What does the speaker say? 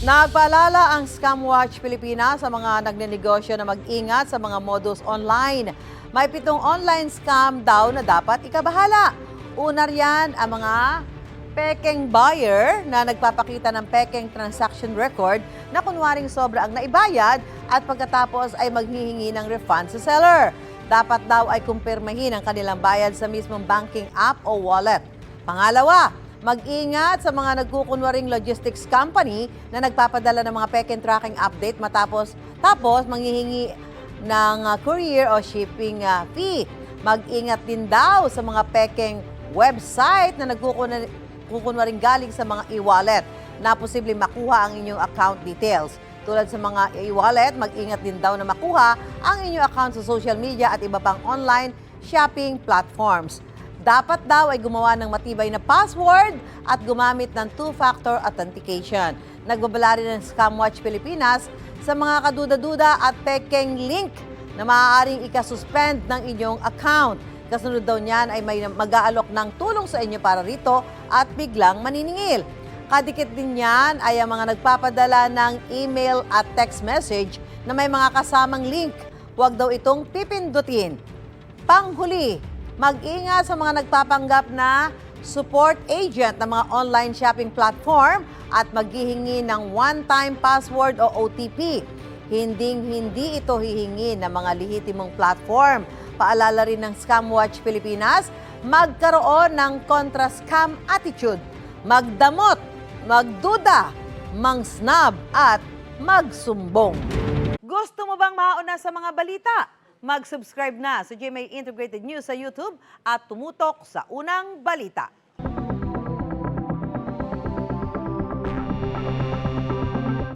Nagpaalala ang Scamwatch Pilipinas sa mga nagnenegosyo na mag-ingat sa mga modus online. May 7 online scam daw na dapat ikabahala. Una riyan ang mga pekeng buyer na nagpapakita ng pekeng transaction record na kunwaring sobra ang naibayad at pagkatapos ay maghihingi ng refund sa seller. Dapat daw ay kumpirmahin ang kanilang bayad sa mismong banking app o wallet. Pangalawa, mag-ingat sa mga nagkukunwaring logistics company na nagpapadala ng mga pekeng tracking update tapos manghihingi ng courier o shipping fee. Mag-ingat din daw sa mga pekeng website na nagkukunwaring galing sa mga e-wallet na posibleng makuha ang inyong account details. Tulad sa mga e-wallet, mag-ingat din daw na makuha ang inyong account sa social media at iba pang online shopping platforms. Dapat daw ay gumawa ng matibay na password at gumamit ng two-factor authentication. Nagbabala rin ng Scamwatch Pilipinas sa mga kaduda-duda at pekeng link na maaaring ikasuspend ng inyong account. Kasunod daw niyan ay may mag-aalok ng tulong sa inyo para rito at biglang maniningil. Kadikit din niyan ay ang mga nagpapadala ng email at text message na may mga kasamang link. Huwag daw itong pipindutin. Panghuli, mag-ingat sa mga nagpapanggap na support agent ng mga online shopping platform at maghihingi ng one-time password o OTP. Hindi ito hihingi ng mga lehitimong platform. Paalala rin ng Scamwatch Pilipinas, magkaroon ng contra-scam attitude. Magdamot, magduda, mangsnab at magsumbong. Gusto mo bang mauna sa mga balita? Mag-subscribe na sa GMA Integrated News sa YouTube at tumutok sa unang balita.